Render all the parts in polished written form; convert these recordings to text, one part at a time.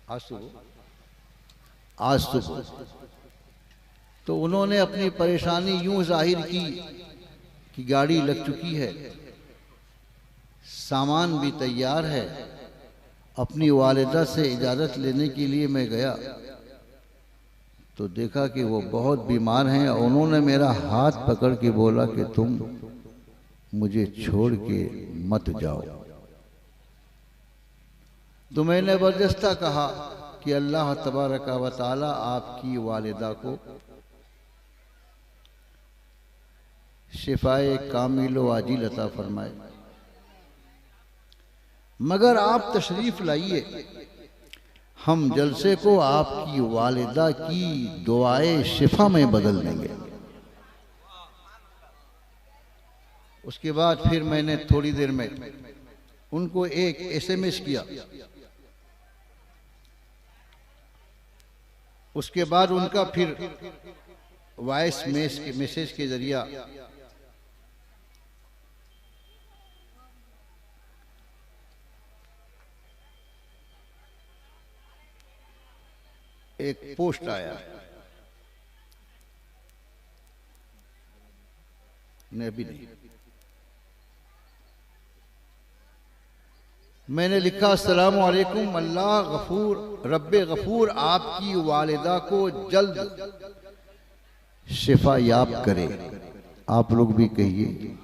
आज सुबह तो उन्होंने अपनी परेशानी यूं जाहिर की कि गाड़ी लग चुकी है, सामान भी तैयार है। अपनी वालिदा से इजाज़त लेने के लिए मैं गया तो देखा कि वो बहुत बीमार हैं और उन्होंने मेरा हाथ पकड़ के बोला कि तुम मुझे छोड़ के मत जाओ। तो मैंने बर्जस्ता कहा कि अल्लाह तबारक व तआला आपकी वालिदा को शिफाए कामिल व आजिल अता फरमाए, मगर आप तशरीफ लाइए, हम जलसे को आपकी वालिदा की दुआए शिफा में बदल देंगे। उसके बाद फिर मैंने थोड़ी देर में उनको एक SMS किया। उसके बाद उनका फिर वॉइस मैसेज के जरिया एक पोस्ट आया, नहीं अभी नहीं, मैंने लिखा अस्सलामु अलैकुम, अल्लाह गफूर रब्बे गफूर आपकी वालिदा को जल्द शिफा याब करे। आप लोग भी कहिए।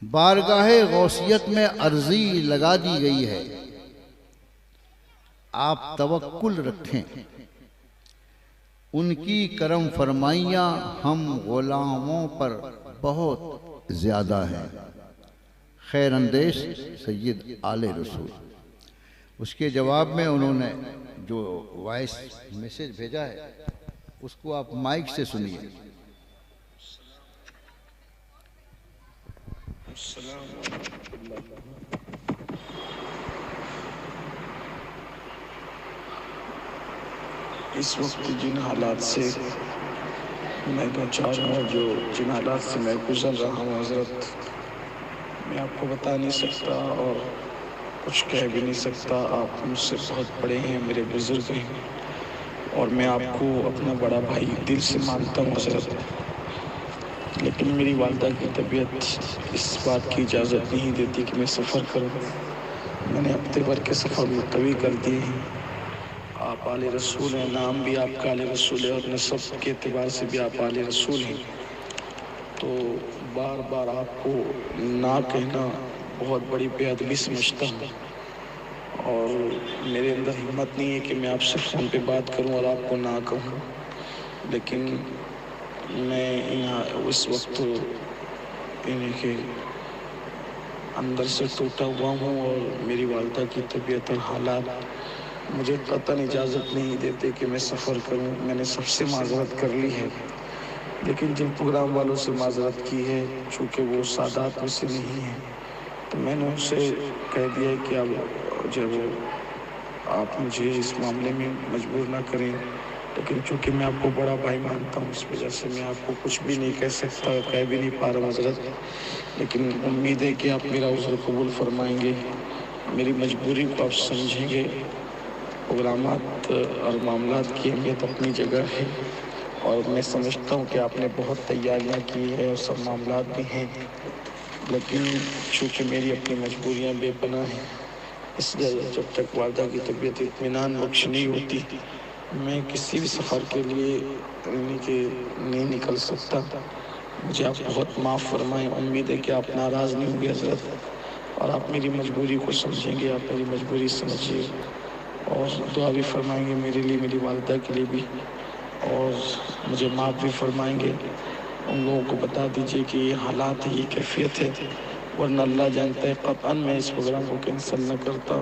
बारगाहे गौसियत में अर्जी लगा दी गई है, आप तवक्कुल रखें, उनकी करम फरमाइयाँ हम गुलामों पर बहुत ज्यादा हैं। खैर अंदेश सैयद आले रसूल। उसके जवाब में उन्होंने जो वॉइस मैसेज भेजा है उसको आप माइक से सुनिए। इस वक्त जिन हालात से मैं दो चार हूँ, जो जिन हालात से मैं गुजर रहा हूँ हज़रत, मैं आपको बता नहीं सकता और कुछ कह भी नहीं सकता। आप मुझसे बहुत बड़े हैं, मेरे बुजुर्ग हैं और मैं आपको अपना बड़ा भाई दिल से मानता हूँ हज़रत। लेकिन मेरी वालिदा की तबीयत इस बात की इजाज़त नहीं देती कि मैं सफ़र करूँ। मैंने हफ्ते भर के सफ़र मुलतवी कर दिए हैं। आप आले रसूल हैं, नाम भी आपका आले रसूल है और नस्ब के एतबार से भी आप आले रसूल हैं। तो बार बार आपको ना कहना बहुत बड़ी बेअदबी समझता हूँ और मेरे अंदर हिम्मत नहीं है कि मैं आपसे फ़ोन पे बात करूँ और आपको ना कहूँ। लेकिन मैं यहाँ उस वक्त इन्हीं के अंदर से टूटा हुआ हूँ और मेरी वालिदा की तबीयत और हालात मुझे कतई इजाज़त नहीं देते कि मैं सफ़र करूं। मैंने सबसे माज़रत कर ली है, लेकिन जिन प्रोग्राम वालों से माज़रत की है, चूँकि वो सादात में से नहीं है, तो मैंने उनसे कह दिया कि अब जो आप मुझे इस मामले में मजबूर ना करें। लेकिन चूँकि मैं आपको बड़ा भाई मानता हूँ, इस वजह से मैं आपको कुछ भी नहीं कह सकता, कह भी नहीं पा रहा हज़रत। लेकिन उम्मीद है कि आप मेरा उज़्र कबूल फरमाएँगे, मेरी मजबूरी को आप समझेंगे। प्रोग्रामात और मामलात की अहमियत अपनी जगह है और मैं समझता हूँ कि आपने बहुत तैयारियाँ की है और सब मामलात भी हैं, लेकिन चूँकि मेरी अपनी मजबूरियाँ बेपनाह हैं, इसलिए जब तक वालिदा की तबीयत इत्मीनान बख्श नहीं होती, मैं किसी भी सफ़र के लिए नहीं निकल सकता। मुझे आप बहुत माफ़ फरमाएँ। उम्मीद है कि आप नाराज़ नहीं होंगे हज़रत और आप मेरी मजबूरी को समझेंगे, आप मेरी मजबूरी समझिए और दुआ भी फरमाएंगे मेरे लिए, मेरी वालिदा के लिए भी, और मुझे माफ़ भी फरमाएंगे। उन लोगों को बता दीजिए कि ये हालात है, ये कैफियत है, वरना अल्लाह जानता है क़तअन मैं इस प्रोग्राम को कैंसिल न करता।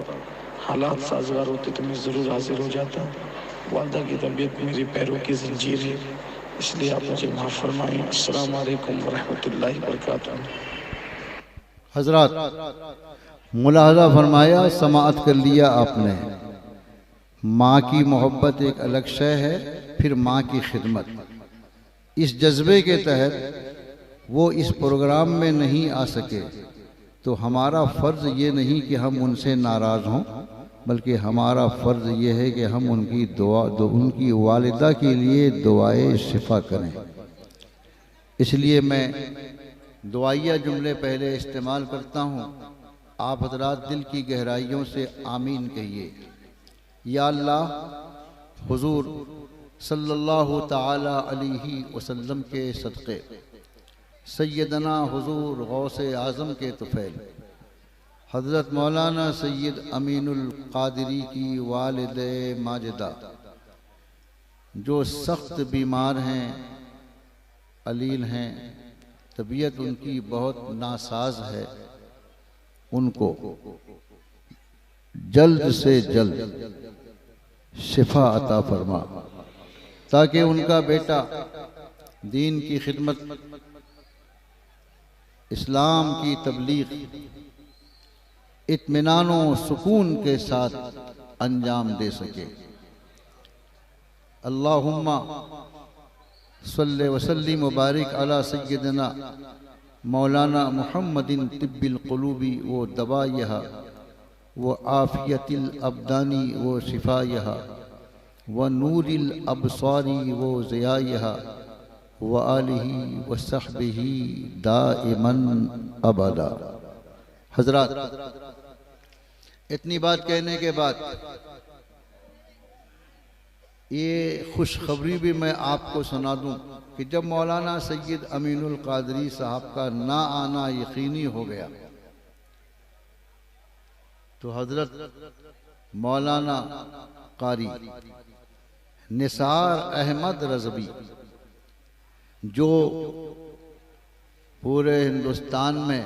हालात साजगार होते तो मैं ज़रूर हाजिर हो जाता। वालिदा की तबीयत मेरे पैरों की ज़ंजीर है, इसलिए आप मुझे माफ़ फरमाएँ। अस्सलामु अलैकुम वरहमतुल्लाहि वबरकातुहू। हजरात मुलाहजा फरमाया, समाअत कर लिया आपने। माँ की मोहब्बत एक अलग शय है, फिर माँ की खिदमत। इस जज्बे के तहत वो इस प्रोग्राम में नहीं आ सके तो हमारा फ़र्ज़ ये नहीं कि हम उनसे नाराज़ हों, बल्कि हमारा फ़र्ज़ ये है कि हम उनकी उनकी वालिदा के लिए दुआए शिफा करें। इसलिए मैं दुआइया जुमले पहले इस्तेमाल करता हूँ। आप हज़रात दिल की गहराइयों से आमीन कहिए। या अल्लाह हुजूर सल्लल्लाहु ताला अलैहि वसल्लम के सदक़े सैयदना हुजूर गौसे आज़म के तुफ़ैल हज़रत मौलाना सैयद अमीनुल क़ादिरी की वालिदे माजिदा जो सख्त बीमार हैं, अलील हैं, तबीयत उनकी बहुत नासाज है, उनको जल्द से जल्द शिफा अता फरमा ताकि उनका बेटा दीन की खिदमत, इस्लाम की तबलीग इत्मीनान व सुकून के साथ अंजाम दे सके। अल्लाहुम्मा सल्ले वसल्लिम मुबारक अला सय्यदना मौलाना मुहम्मदिन तिब्बिल क़ुलूबी व दवाइहा व आफ़ियतिल अब्दानी व शिफ़ाइहा व नूरिल अबसारी व ज़ियाइहा व आलिही व सहबिही दाइमन अबदा। हज़रात, इतनी बात कहने के बाद ये खुशखबरी भी मैं आपको सुना दूं कि जब मौलाना सैयद अमीनुल क़ादरी साहब का ना आना यकीनी हो गया तो हज़रत मौलाना कारी निसार अहमद रज़वी जो पूरे हिंदुस्तान में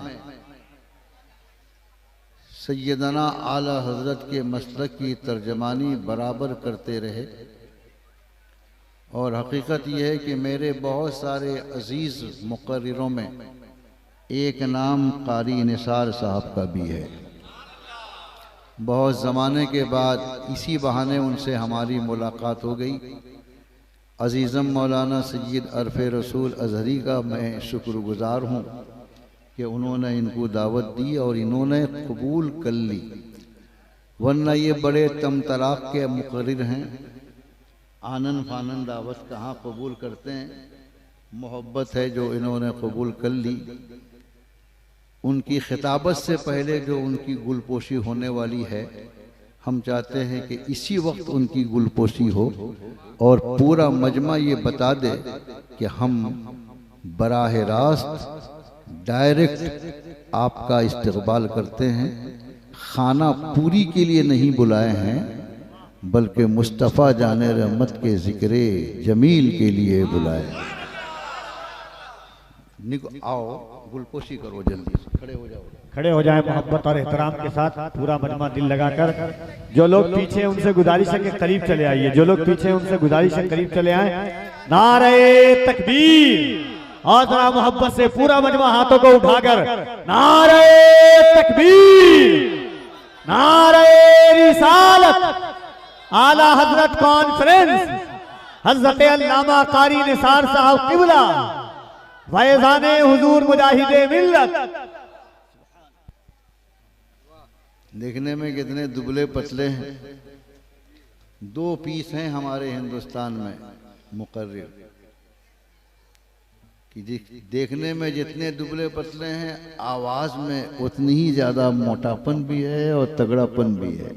सैयदना आला हज़रत के मसलक की तर्जमानी बराबर करते रहे, और हकीकत यह है कि मेरे बहुत सारे अजीज़ मुक़र्रिरों में एक नाम कारी निसार साहब का भी है। बहुत ज़माने के बाद इसी बहाने उनसे हमारी मुलाकात हो गई। अज़ीज़म मौलाना सैयद अरफ़े रसूल अज़हरी का मैं शुक्रगुज़ार हूँ कि उन्होंने इनको दावत दी और इन्होंने कबूल कर ली, वरना ये बड़े तमतराक के मुक़र्रिर हैं, आनन फानन दावत कहाँ कबूल करते हैं। मोहब्बत है जो इन्होंने कबूल कर ली। उनकी खिताबत से पहले जो उनकी गुलपोशी होने वाली है, हम चाहते हैं कि इसी वक्त उनकी गुलपोशी हो और पूरा मजमा ये बता दे कि हम बराह रास्त डायरेक्ट आपका इस्तकबाल करते हैं, खाना पूरी के लिए नहीं बुलाए हैं बल्कि मुस्तफ़ा जाने रहमत के ज़िक्रे जमील के लिए बुलाए। आओ गुलपोशी करो, जल्दी से खड़े हो जाओ। खड़े हो जाए मोहब्बत और एहतराम के साथ, पूरा मजमा दिल लगाकर। जो लोग पीछे उनसे गुजारिश है कि करीब चले आइए, जो लोग पीछे उनसे गुजारिश है करीब चले आए। नारे तकबीर, और जरा मोहब्बत से पूरा मजमा हाथों को उठाकर नारे तकबीर, नारे रिसालत, आला हजरत कॉन्फ्रेंस हजरत अल्लामा कारी निसार साहब किबला फैज़ाने हुजूर मुजाहिदे मिल्लत। देखने में कितने दुबले पतले हैं। 2 पीस हैं हमारे हिंदुस्तान में मुकर्रिर कि देखने में जितने दुबले पतले हैं, आवाज़ में उतनी ही ज़्यादा मोटापन भी है और तगड़ापन भी है।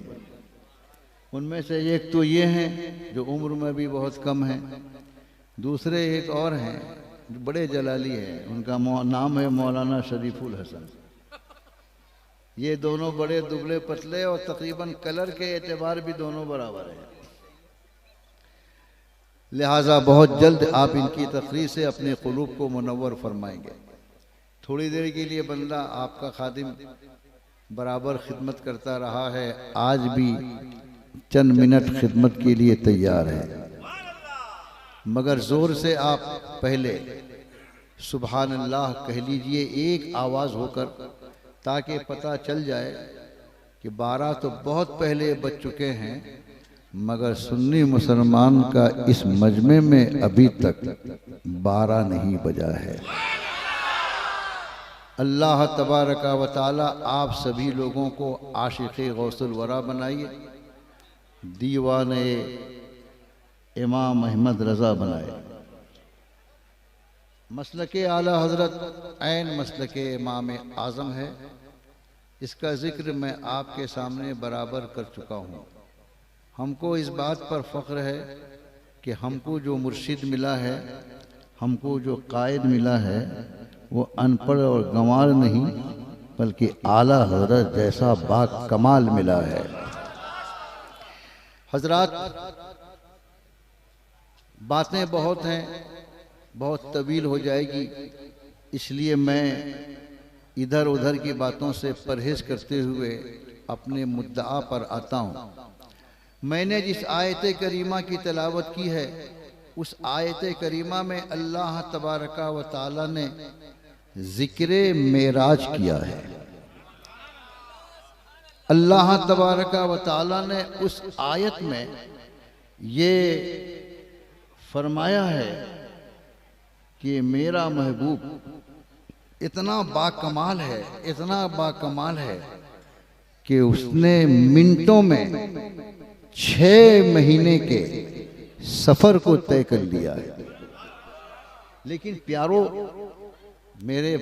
उनमें से एक तो ये हैं जो उम्र में भी बहुत कम है, दूसरे एक और हैं जो बड़े जलाली हैं, उनका नाम है मौलाना शरीफुल हसन। ये दोनों बड़े दुबले पतले और तकरीबन कलर के एतबार भी दोनों बराबर हैं। लिहाजा बहुत जल्द आप इनकी तकरीर से अपने क़ुलूब को मुनव्वर फरमाएंगे। थोड़ी देर के लिए बंदा आपका खादिम बराबर खिदमत करता रहा है, आज भी चंद मिनट खिदमत के लिए तैयार है, मगर ज़ोर से आप पहले सुबहान अल्लाह कह लीजिए एक आवाज़ होकर, ताकि पता चल जाए कि 12 तो बहुत पहले बज चुके हैं, मगर सुन्नी मुसलमान का इस मजमे में अभी तक 12 नहीं बजा है। अल्लाह तबारक व तआला आप सभी लोगों को आशिक़े गौसुल वरा बनाइए दीवाने इमाम अहमद रज़ा बनाए। मसलके आला हज़रत ऐन मसलके इमाम आज़म है। इसका ज़िक्र मैं आपके सामने बराबर कर चुका हूँ। हमको इस बात पर फ़ख्र है कि हमको जो मुर्शिद मिला है, हमको जो कायद मिला है, वो अनपढ़ और गंवार नहीं बल्कि आला हज़रत जैसा बा कमाल मिला है। हज़रात, बातें बहुत हैं, बहुत तवील हो जाएगी, इसलिए मैं इधर उधर की बातों से परहेज करते हुए अपने मुद्दा पर आता हूँ। मैंने जिस आयत करीमा की तिलावत की है, उस आयत करीमा में अल्लाह तबारका व ताला ने ज़िक्र मेराज किया है। अल्लाह तबारका व ताला ने उस आयत में ये फरमाया है कि मेरा महबूब इतना बाकमाल है, इतना बाकमाल है कि उसने मिनटों में 6 महीने के सफर को तय कर लिया है। लेकिन प्यारो, मेरे